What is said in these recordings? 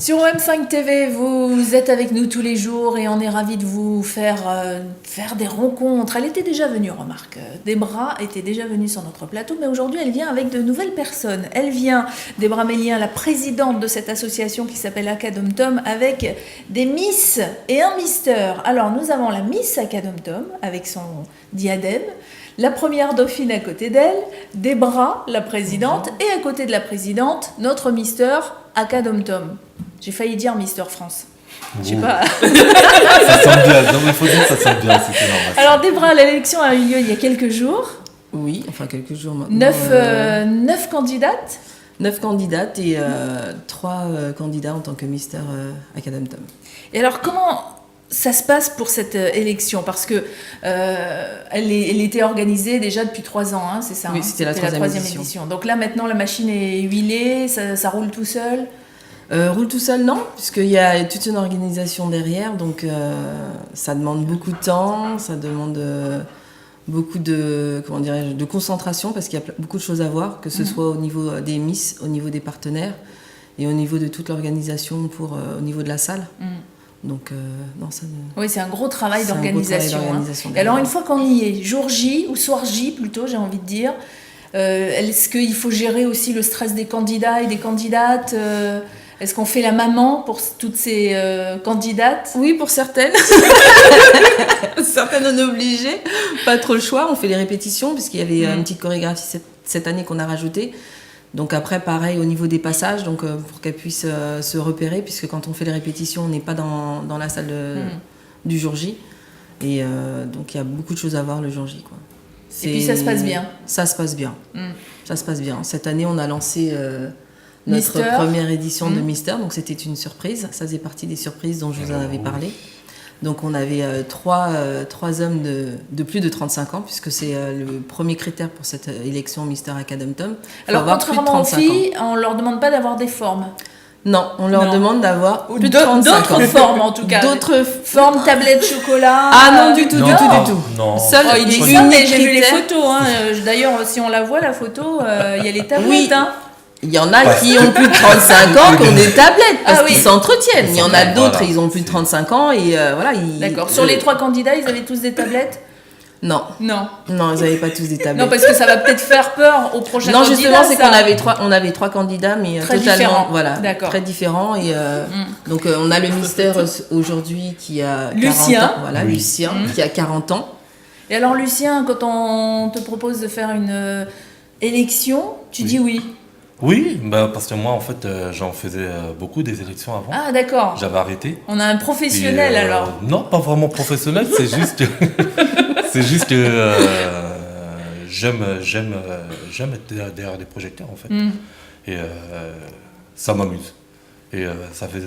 Sur OM5 TV, vous êtes avec nous tous les jours et on est ravis de vous faire des rencontres. Elle était déjà venue, remarque. Debra était déjà venue sur notre plateau, mais aujourd'hui elle vient avec de nouvelles personnes. Elle vient, Debra Mélien, la présidente de cette association qui s'appelle Acadom-Tom, avec des Miss et un Mister. Alors nous avons la Miss Acadom-Tom avec son diadème, la première dauphine à côté d'elle, Debra, la présidente, et à côté de la présidente, notre Mister Acadom-Tom. J'ai failli dire Mister France. Je sais pas. Ça sent bien. Non, mais il faut dire que ça sent bien, c'était normal. Alors, Debra, l'élection a eu lieu il y a quelques jours. Oui, enfin quelques jours maintenant. 9 candidates. 9 candidates et 3 candidats en tant que Mister Acadom-Tom. Et alors, comment ça se passe pour cette élection? Parce que elle était organisée déjà depuis 3 ans, hein, c'est ça? Oui, hein, c'était la troisième édition. Donc là, maintenant, la machine est huilée, ça roule tout seul. Roule tout seul, non, puisqu'il y a toute une organisation derrière, donc ça demande beaucoup de temps, ça demande beaucoup de, de concentration, parce qu'il y a beaucoup de choses à voir, que ce soit au niveau des Miss, au niveau des partenaires, et au niveau de toute l'organisation au niveau de la salle. Donc, non, ça... Oui, c'est un gros travail d'organisation. Et alors, une fois qu'on y est, jour J, ou soir J plutôt, j'ai envie de dire, est-ce qu'il faut gérer aussi le stress des candidats et des candidates Est-ce qu'on fait la maman pour toutes ces candidates? Oui, pour certaines. Certaines on est obligées. Pas trop le choix. On fait les répétitions, puisqu'il y avait une petite chorégraphie cette année qu'on a rajoutée. Donc après, pareil, au niveau des passages, donc, pour qu'elles puissent se repérer, puisque quand on fait les répétitions, on n'est pas dans la salle du jour J. Et donc il y a beaucoup de choses à voir le jour J, quoi. Et puis ça se passe bien. Ça se passe bien. Ça se passe bien. Cette année, on a lancé... notre première édition de Mister, donc c'était une surprise. Ça faisait partie des surprises dont je vous en avais parlé. Donc on avait 3 hommes de plus de 35 ans, puisque c'est le premier critère pour cette élection Mister Acadom-Tom. Alors contrairement aux filles, on ne leur demande pas d'avoir des formes. Non, on leur demande d'avoir plus de 35 ans. D'autres formes en tout cas. D'autres formes, tablette, chocolat. Ah non, du tout, du tout. Non. Seul, il dit ça, mais j'ai vu les photos. Hein. D'ailleurs, si on la voit, la photo, il y a les tablettes. Oui. Hein. Il y en a qui ont plus de 35 ans qui ont des tablettes parce qu'ils s'entretiennent. Il y en a d'autres, ils ont plus de 35 ans et voilà. D'accord. Sur les 3 candidats, ils avaient tous des tablettes? Non. Non. Non, ils n'avaient pas tous des tablettes. Non, parce que ça va peut-être faire peur aux prochains candidats. Non, justement, c'est qu'on avait 3 candidats, mais très totalement différents. Voilà, très différents. Et donc, on a le Mister aujourd'hui qui a 40 ans. Voilà, Lucien, qui a 40 ans. Et alors, Lucien, quand on te propose de faire une élection, tu dis oui? Oui, parce que moi, en fait, j'en faisais beaucoup des élections avant. Ah, d'accord. J'avais arrêté. On a un professionnel, alors. Non, pas vraiment professionnel, c'est juste que... c'est juste que j'aime être derrière des projecteurs, en fait. Et ça m'amuse. Et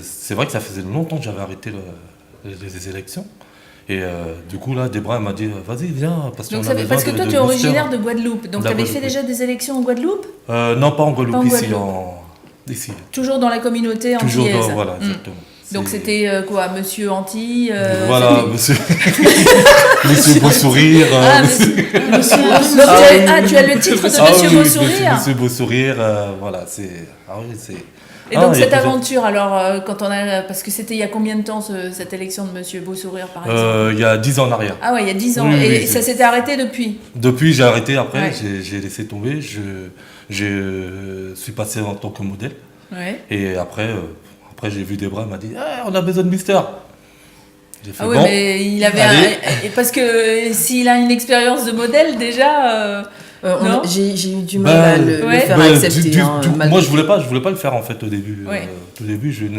c'est vrai que ça faisait longtemps que j'avais arrêté les élections. Et du coup, là, Debra m'a dit vas-y, viens. Parce que toi, tu es originaire de Guadeloupe. Donc, tu avais fait déjà des élections en Guadeloupe? Non, pas en Guadeloupe, ici. Toujours dans la communauté antillaise. Toujours, voilà, exactement. Donc, c'était quoi, Monsieur Antilles Voilà, monsieur Beau Sourire. Tu as le titre de Monsieur Beau Sourire? Monsieur Beau Sourire, voilà, c'est... Ah oui, c'est... Et donc cette aventure, alors, quand on a... Parce que c'était il y a combien de temps cette élection de Monsieur Beau Sourire, par exemple? Il y a 10 ans en arrière. Ah ouais, il y a 10 ans. Et ça s'était arrêté depuis? Depuis, j'ai arrêté. Après, j'ai laissé tomber. Je suis passé en tant que modèle. Ouais. Et après, j'ai vu Debra, elle m'a dit on a besoin de Mister. J'ai fait oui, mais il avait parce que s'il a une expérience de modèle déjà... j'ai eu du mal à le faire accepter. Moi, je voulais pas le faire en fait au début. Au début, j'ai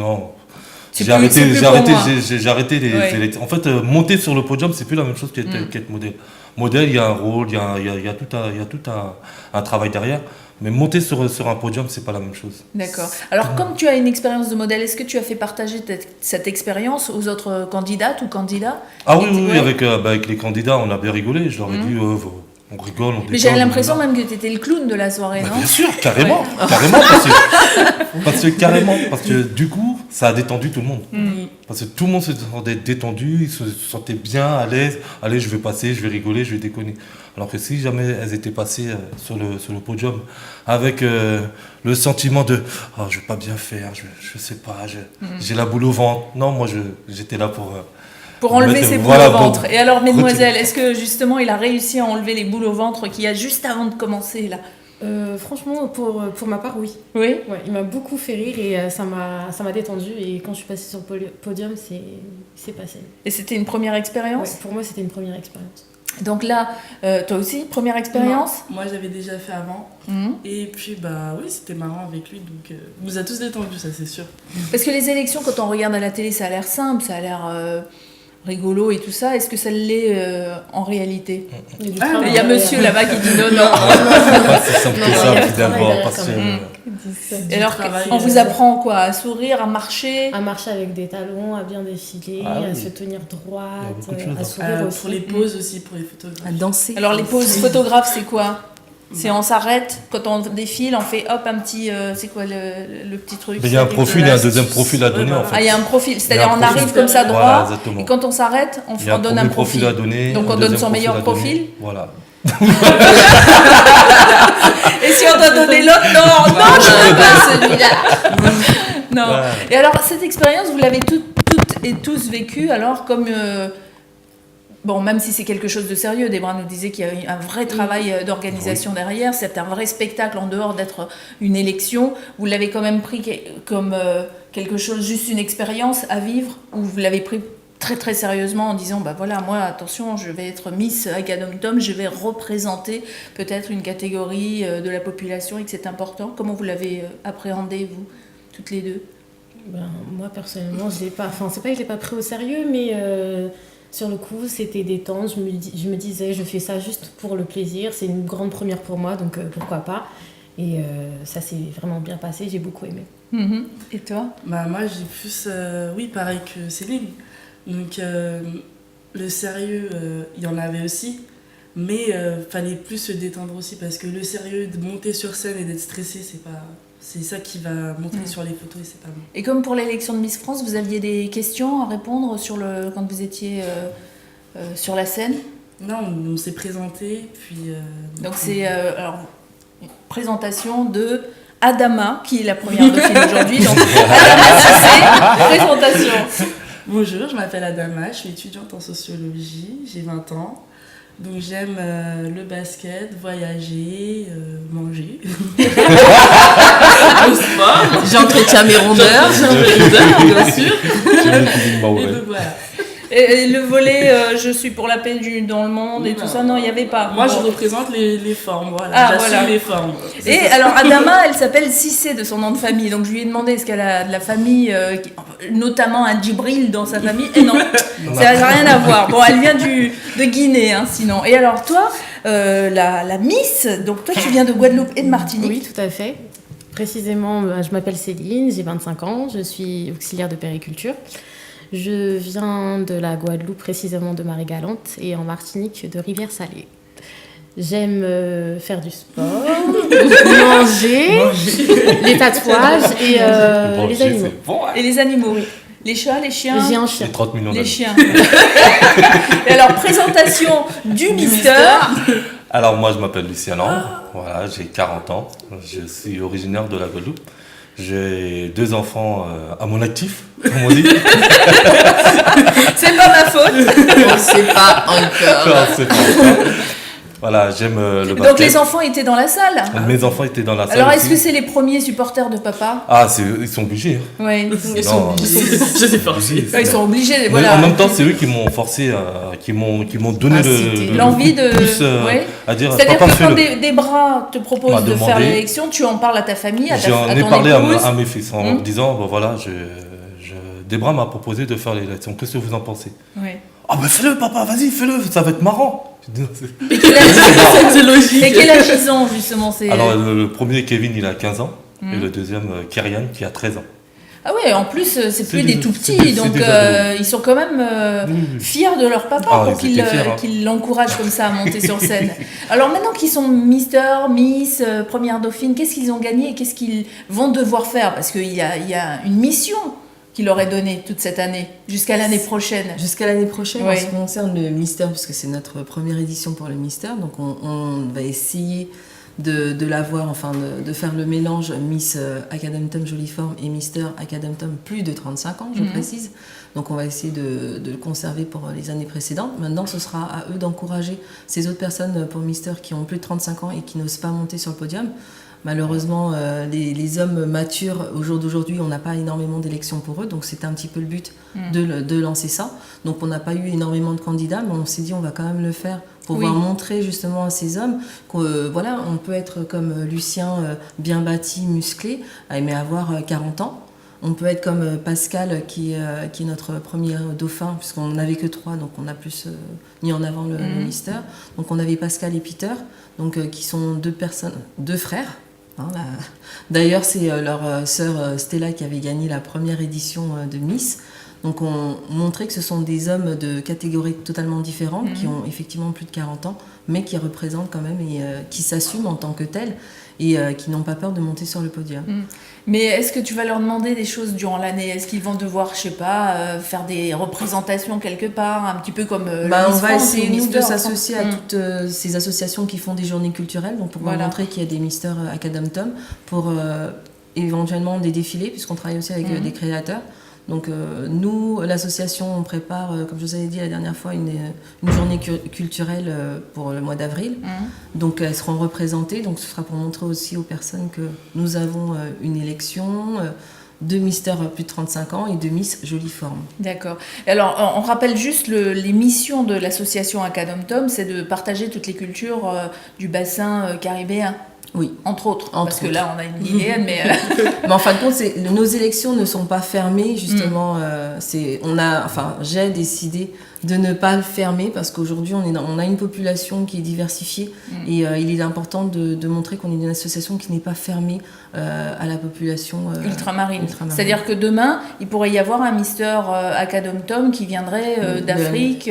arrêté les. En fait, monter sur le podium, c'est plus la même chose qu'être modèle. Modèle, il y a un rôle, il y a tout un travail derrière. Mais monter sur un podium, c'est pas la même chose. D'accord. Alors, comme tu as une expérience de modèle, est-ce que tu as fait partager cette expérience aux autres candidates ou candidats? Ah oui, avec les candidats, on a bien rigolé. Je leur ai dit, on rigole, on déconne. Mais j'avais l'impression même que tu étais le clown de la soirée, non? Bien sûr, carrément. Carrément, parce que du coup, ça a détendu tout le monde. Parce que tout le monde se sentait détendu, ils se sentaient bien, à l'aise. Allez, je vais passer, je vais rigoler, je vais déconner. Alors que si jamais elles étaient passées sur le podium avec le sentiment de « Oh, je vais pas bien faire, je sais pas, j'ai la boule au ventre ». Non, moi, j'étais là pour enlever mettre- ses boules voilà, au pour- ventre. Et alors, mesdemoiselles, est-ce que justement il a réussi à enlever les boules au ventre qu'il y a juste avant de commencer là? Franchement, pour ma part, oui. Oui. Ouais, il m'a beaucoup fait rire et ça m'a détendu. Et quand je suis passée sur le podium, c'est passé. Et c'était une première Ouais, expérience? pour moi, c'était une première expérience. Donc là, toi aussi, première expérience? Moi, j'avais déjà fait avant. Mhm. Et puis, bah oui, c'était marrant avec lui. Donc, il nous a tous détendus, ça, c'est sûr. Parce que les élections, quand on regarde à la télé, ça a l'air simple, ça a l'air rigolo et tout ça. Est-ce que ça l'est en réalité? Il y a du Ah, travail Il y a derrière. monsieur là-bas qui dit non, non. C'est pas si simple Non, que il y ça, a du finalement. travail Parce que, derrière Et alors, travail, on vous apprend quoi? À sourire, à marcher? À marcher avec des talons, à bien défiler, Ah à oui. se tenir droite, Il y a beaucoup de choses, à hein. sourire aussi. Pour les poses aussi, pour les photographes. À danser. Alors les poses photographes, c'est quoi? C'est on s'arrête, quand on défile, on fait hop un petit... c'est quoi le petit truc? Mais il y a un Avec profil de et un l'astuce. deuxième profil à donner, Ouais, en voilà. Ah, fait. il y a un profil, Il y c'est-à-dire a un on profil. arrive comme ça droit, Voilà, exactement. et quand on s'arrête, on Il y a donne un profil à donner. Donc on un donne deuxième son meilleur à donner. profil. Voilà. Et si on doit donner l'autre, non, non, je veux pas celui-là. Non. Ouais. Et alors cette expérience, vous l'avez toutes et tous vécue, alors comme... Bon, même si c'est quelque chose de sérieux, Debra nous disait qu'il y a eu un vrai travail d'organisation derrière, c'est un vrai spectacle en dehors d'être une élection. Vous l'avez quand même pris comme quelque chose, juste une expérience à vivre, ou vous l'avez pris très très sérieusement en disant, bah voilà, moi attention, je vais être Miss Agadom-Tom, je vais représenter peut-être une catégorie de la population et que c'est important. Comment vous l'avez appréhendé, vous, toutes les deux? Ben, moi, personnellement, je l'ai pas... Enfin, c'est pas que je l'ai pas pris au sérieux, mais... Sur le coup, c'était détente. Je me disais, je fais ça juste pour le plaisir. C'est une grande première pour moi, donc pourquoi pas. Et ça s'est vraiment bien passé. J'ai beaucoup aimé. Mhm. Et toi? Bah, moi, j'ai plus, oui, pareil que Céline. Donc, le sérieux, il y en avait aussi. Mais fallait plus se détendre aussi parce que le sérieux de monter sur scène et d'être stressé, c'est ça qui va montrer sur les photos et c'est pas bon. Et comme pour l'élection de Miss France, vous aviez des questions à répondre quand vous étiez sur la scène? Non, on s'est présenté, puis... Donc c'est alors, une présentation de Adama, qui est la première dauphine aujourd'hui. Donc Adama Cissé, présentation. Bonjour, je m'appelle Adama, je suis étudiante en sociologie, j'ai 20 ans. Donc j'aime le basket, voyager, manger. Le sport. J'entretiens mes rondeurs. Bien sûr. J'ai une cuisine Et maorais. donc voilà. Et le volet je suis pour la paix dans le monde et tout ça, non, il n'y avait pas. Moi, je Bon. représente les formes, voilà. Ah, J'assume voilà. les formes. Et alors Adama, elle s'appelle Cissé de son nom de famille. Donc je lui ai demandé est-ce qu'elle a de la famille, notamment un Djibril dans sa famille. Et non, ça n'a rien à voir. Bon, elle vient de Guinée, hein, sinon. Et alors toi, la Miss, donc toi tu viens de Guadeloupe et de Martinique. Oui, tout à fait. Précisément, je m'appelle Céline, j'ai 25 ans, je suis auxiliaire de périculture. Je viens de la Guadeloupe, précisément de Marie-Galante, et en Martinique de Rivière-Salée. J'aime faire du sport, manger, les tatouages et Bon, les animaux. c'est bon, hein. Et les animaux, les chats, les chiens. J'ai un chien. J'ai 30 millions Les d'amis. chiens. Et alors, présentation du Mister. Alors moi je m'appelle Lucien Lang, voilà, j'ai 40 ans, je suis originaire de la Guadeloupe. J'ai 2 enfants à mon actif, comme on dit. C'est pas ma faute. On ne sait pas encore. Non, c'est pas ça. Voilà, j'aime le basket. Donc les enfants étaient dans la salle. Mes enfants étaient dans la salle Alors, est-ce aussi. que c'est les premiers supporters de papa? Ah, ils sont obligés. Hein. Oui. Ils Non, sont obligés. Je sais pas. obligés. Ils sont obligés. Mais Voilà. en même temps, c'est eux qui m'ont forcé, qui m'ont donné Incité. L'envie de. plus Ouais. à dire C'est-à-dire papa que quand fais-le. des bras te proposent m'a de faire demandé. l'élection, tu en parles à ta famille, à J'en ai ton parlé épouse. à mes fils en Hmm. disant bon voilà, Debra m'a proposé de faire l'élection. Qu'est-ce que vous en pensez? Oui. Ah ben fais-le papa, vas-y fais-le, ça va être marrant. Et quel âge- C'est logique. et quel âge ils ont justement c'est... Alors le premier Kevin il a 15 ans Hmm. et le deuxième Kyrian qui a 13 ans. Ah ouais, en plus c'est plus des- des tout c'est petits, des donc ados. ils sont quand même fiers de leur papa Ah, pour ils qu'ils étaient fiers, hein. qu'ils l'encouragent comme ça à monter sur scène. Alors maintenant qu'ils sont Mister, Miss, Première Dauphine, qu'est-ce qu'ils ont gagné et qu'est-ce qu'ils vont devoir faire? Parce qu'il y a une mission qu'il aurait donné toute cette année, jusqu'à l'année prochaine? Jusqu'à l'année prochaine, Ouais. en ce qui concerne le Mister, puisque c'est notre première édition pour le Mister, donc on va essayer de l'avoir, enfin de faire le mélange Miss Academtum Jolie Forme et Mister Academtum plus de 35 ans, je précise. Donc on va essayer de le conserver pour les années précédentes. Maintenant, ce sera à eux d'encourager ces autres personnes pour Mister qui ont plus de 35 ans et qui n'osent pas monter sur le podium. Malheureusement, les hommes matures, au jour d'aujourd'hui, on n'a pas énormément d'élections pour eux, donc c'était un petit peu le but de lancer ça. Donc on n'a pas eu énormément de candidats, mais on s'est dit on va quand même le faire pour pouvoir montrer justement à ces hommes qu'on voilà, on peut être comme Lucien, bien bâti, musclé, mais avoir 40 ans. On peut être comme Pascal, qui est notre premier dauphin, puisqu'on n'avait que 3, donc on a plus mis en avant le Mister. Donc on avait Pascal et Peter, donc, qui sont deux frères. Hein, d'ailleurs, c'est leur sœur Stella qui avait gagné la première édition de Miss. Donc on montrait que ce sont des hommes de catégories totalement différentes, qui ont effectivement plus de 40 ans, mais qui représentent quand même et qui s'assument en tant que tels et qui n'ont pas peur de monter sur le podium. Mais est-ce que tu vas leur demander des choses durant l'année? Est-ce qu'ils vont devoir, je sais pas, faire des représentations quelque part, un petit peu comme le on Miss va France essayer ou Miss de Beurre, s'associer à toutes ces associations qui font des journées culturelles, donc pour montrer qu'il y a des Mister Academtum, pour éventuellement des défilés, puisqu'on travaille aussi avec des créateurs. Donc nous, l'association, on prépare, comme je vous avais dit la dernière fois, une journée culturelle pour le mois d'avril. Donc elles seront représentées, donc ce sera pour montrer aussi aux personnes que nous avons une élection de Mister plus de 35 ans et de Miss Jolie Forme. D'accord. Alors, on rappelle juste les missions de l'association Academtum, c'est de partager toutes les cultures du bassin caribéen. Oui. Entre autres, parce que là, on a une Guinéenne, mais... Mais en fin de compte, nos élections ne sont pas fermées, justement. J'ai décidé de ne pas le fermer, parce qu'aujourd'hui, on a une population qui est diversifiée, et il est important de montrer qu'on est une association qui n'est pas fermée à la population ultramarine. C'est-à-dire que demain, il pourrait y avoir un Mister Academtum qui viendrait d'Afrique,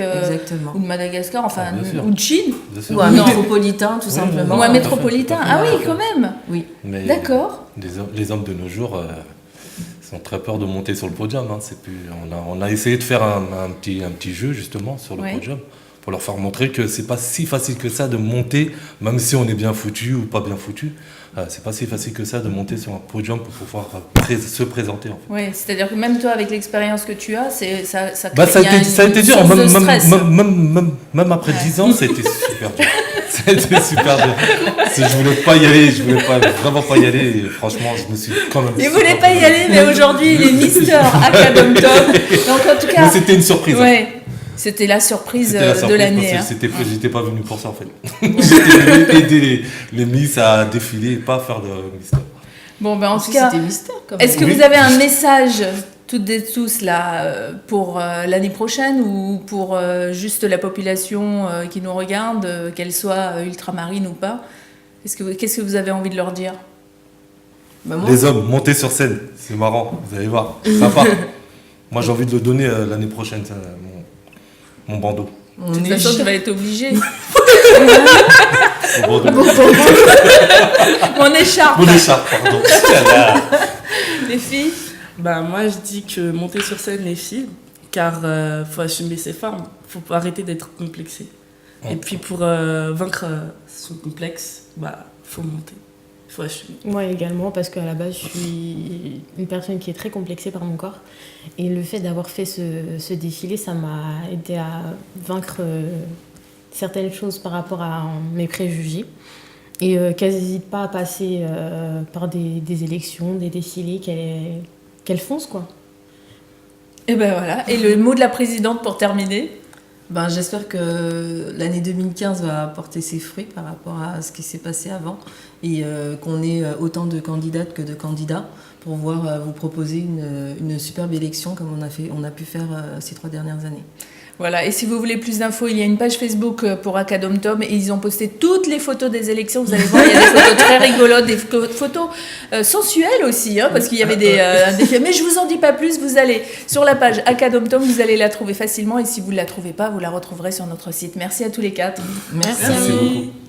ou de Madagascar, enfin, ou de Chine. Ou un métropolitain, tout simplement. Ou un métropolitain. Ah oui, quand même. Oui. Mais d'accord. Les hommes de nos jours ont très peur de monter sur le podium. Hein. On a essayé de faire un petit jeu justement sur le podium pour leur faire montrer que c'est pas si facile que ça de monter, même si on est bien foutu ou pas bien foutu. C'est pas si facile que ça de monter sur un podium pour pouvoir se présenter. En fait. Oui, c'est-à-dire que même toi, avec l'expérience que tu as, ça ça a été dur. Même après 10 ans, ça a été super dur. C'était super dur. Je voulais pas y aller, vraiment pas y aller. Et franchement, je me suis quand même. Il voulait pas y aller, mais aujourd'hui, il est Mister Academtum. Donc en tout cas. Mais c'était une surprise. Ouais. C'était la surprise de l'année. J'étais pas venu pour ça en fait. J'étais venu aider les Miss à défiler et pas faire de Mister. Bon, ben en tout cas, est-ce que vous avez un message toutes et tous là pour l'année prochaine ou pour juste la population qui nous regarde, qu'elle soit ultramarine ou pas? Qu'est-ce que vous avez envie de leur dire? Les hommes, montez sur scène, c'est marrant, vous allez voir, sympa. Moi j'ai envie de le donner l'année prochaine, ça, mon bandeau. De toute façon, tu vas être obligé. Mon écharpe. Mon écharpe, pardon. Les filles? Moi, je dis que monter sur scène, les filles, car faut assumer ses formes. Faut arrêter d'être complexé. Et puis, pour vaincre son complexe, faut monter. Faut assumer. Moi également, parce qu'à la base, je suis une personne qui est très complexée par mon corps. Et le fait d'avoir fait ce défilé, ça m'a aidé à vaincre certaines choses par rapport à mes préjugés. Et qu'elles n'hésitent pas à passer par des élections, des défilés, qu'elles foncent, quoi. Et ben voilà. Et le mot de la présidente pour terminer? J'espère que l'année 2015 va porter ses fruits par rapport à ce qui s'est passé avant et qu'on ait autant de candidates que de candidats pour pouvoir vous proposer une superbe élection comme on a pu faire ces 3 dernières années. Voilà, et si vous voulez plus d'infos, il y a une page Facebook pour Academtum et ils ont posté toutes les photos des élections. Vous allez voir, il y a des photos très rigolotes, des photos sensuelles aussi, parce qu'il y avait des mais je vous en dis pas plus, vous allez sur la page Academtum, vous allez la trouver facilement et si vous ne la trouvez pas, vous la retrouverez sur notre site. Merci à tous les 4. Merci. Merci beaucoup.